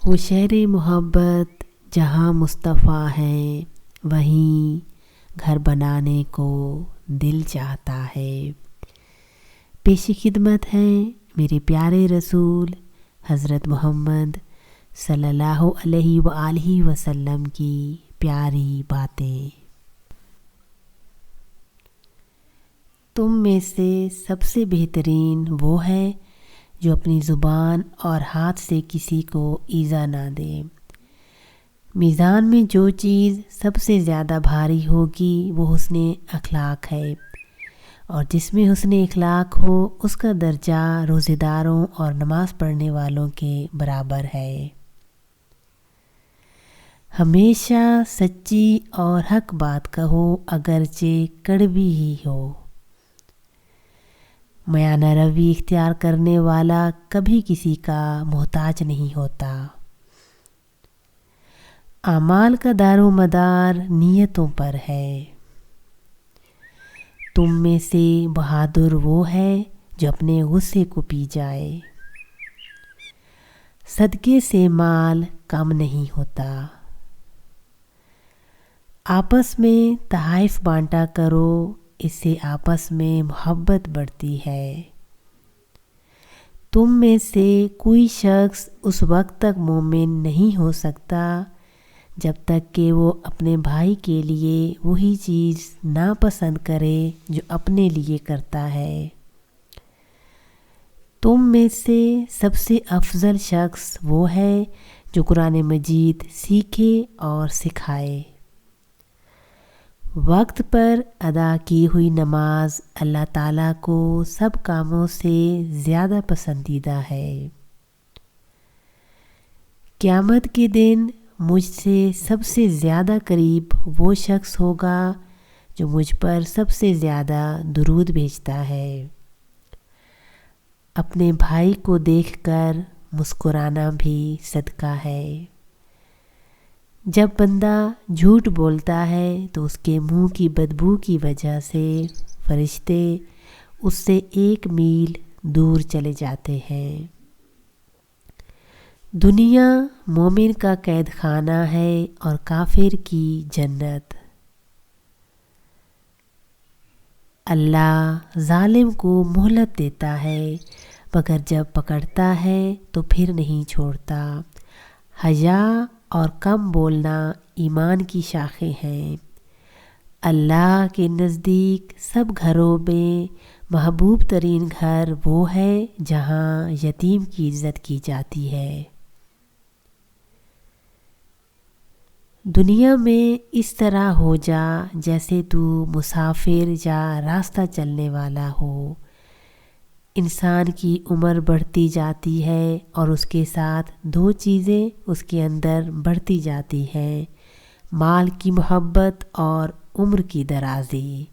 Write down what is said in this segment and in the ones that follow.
وہ شہر محبت جہاں مصطفیٰ ہیں، وہیں گھر بنانے کو دل چاہتا ہے۔ پیش خدمت ہیں میرے پیارے رسول حضرت محمد صلی اللہ علیہ وآلہ وسلم کی پیاری باتیں۔ تم میں سے سب سے بہترین وہ ہے جو اپنی زبان اور ہاتھ سے کسی کو ایذا نہ دے۔ میزان میں جو چیز سب سے زیادہ بھاری ہوگی وہ حسن اخلاق ہے، اور جس میں حسن اخلاق ہو اس کا درجہ روزے داروں اور نماز پڑھنے والوں کے برابر ہے۔ ہمیشہ سچی اور حق بات کہو اگرچہ کڑوی ہی ہو۔ میانہ روی اختیار کرنے والا کبھی کسی کا محتاج نہیں ہوتا۔ اعمال کا دار و مدار نیتوں پر ہے۔ تم میں سے بہادر وہ ہے جو اپنے غصے کو پی جائے۔ صدقے سے مال کم نہیں ہوتا۔ آپس میں تحائف بانٹا کرو، اس سے آپس میں محبت بڑھتی ہے۔ تم میں سے کوئی شخص اس وقت تک مومن نہیں ہو سکتا جب تک کہ وہ اپنے بھائی کے لیے وہی چیز ناپسند کرے جو اپنے لیے کرتا ہے۔ تم میں سے سب سے افضل شخص وہ ہے جو قرآن مجید سیکھے اور سکھائے۔ وقت پر ادا کی ہوئی نماز اللہ تعالیٰ کو سب کاموں سے زیادہ پسندیدہ ہے۔ قیامت کے دن مجھ سے سب سے زیادہ قریب وہ شخص ہوگا جو مجھ پر سب سے زیادہ درود بھیجتا ہے۔ اپنے بھائی کو دیکھ کر مسکرانا بھی صدقہ ہے۔ جب بندہ جھوٹ بولتا ہے تو اس کے منہ کی بدبو کی وجہ سے فرشتے اس سے 1 میل دور چلے جاتے ہیں۔ دنیا مومن کا قید خانہ ہے اور کافر کی جنت۔ اللہ ظالم کو مہلت دیتا ہے مگر جب پکڑتا ہے تو پھر نہیں چھوڑتا۔ حیا اور کم بولنا ایمان کی شاخیں ہیں۔ اللہ کے نزدیک سب گھروں میں محبوب ترین گھر وہ ہے جہاں یتیم کی عزت کی جاتی ہے۔ دنیا میں اس طرح ہو جا جیسے تو مسافر یا راستہ چلنے والا ہو۔ انسان کی عمر بڑھتی جاتی ہے اور اس کے ساتھ 2 چیزیں اس کے اندر بڑھتی جاتی ہیں، مال کی محبت اور عمر کی درازی۔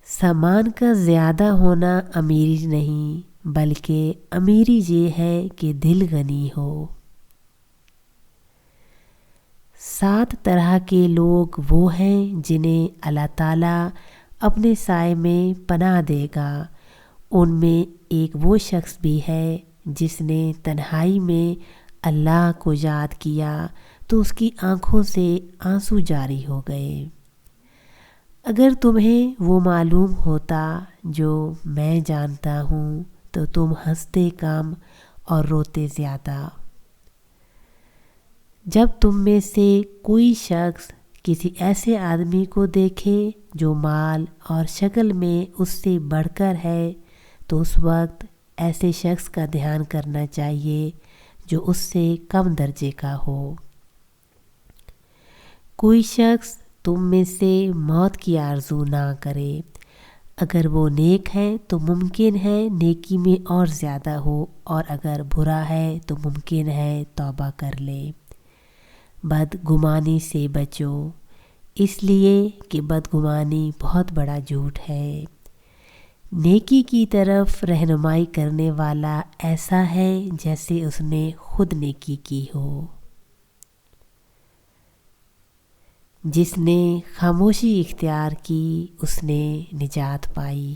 سامان کا زیادہ ہونا امیری نہیں بلکہ امیری یہ ہے کہ دل غنی ہو۔ 7 طرح کے لوگ وہ ہیں جنہیں اللہ تعالیٰ اپنے سائے میں پناہ دے گا۔ ان میں ایک وہ شخص بھی ہے جس نے تنہائی میں اللہ کو یاد کیا تو اس کی آنکھوں سے آنسو جاری ہو گئے۔ اگر تمہیں وہ معلوم ہوتا جو میں جانتا ہوں تو تم ہنستے کم اور روتے زیادہ۔ جب تم میں سے کوئی شخص کسی ایسے آدمی کو دیکھے جو مال اور شکل میں اس سے بڑھ کر ہے تو اس وقت ایسے شخص کا دھیان کرنا چاہیے جو اس سے کم درجے کا ہو۔ کوئی شخص تم میں سے موت کی آرزو نہ کرے، اگر وہ نیک ہے تو ممکن ہے نیکی میں اور زیادہ ہو، اور اگر برا ہے تو ممکن ہے توبہ کر لے۔ بدگمانی سے بچو، اس لیے کہ بدگمانی بہت بڑا جھوٹ ہے۔ نیکی کی طرف رہنمائی کرنے والا ایسا ہے جیسے اس نے خود نیکی کی ہو۔ جس نے خاموشی اختیار کی اس نے نجات پائی۔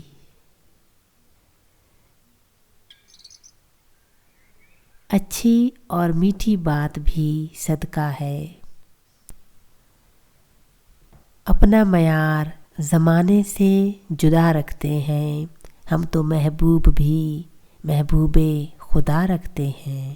اچھی اور میٹھی بات بھی صدقہ ہے۔ اپنا معیار زمانے سے جدا رکھتے ہیں، ہم تو محبوب بھی محبوب خدا رکھتے ہیں۔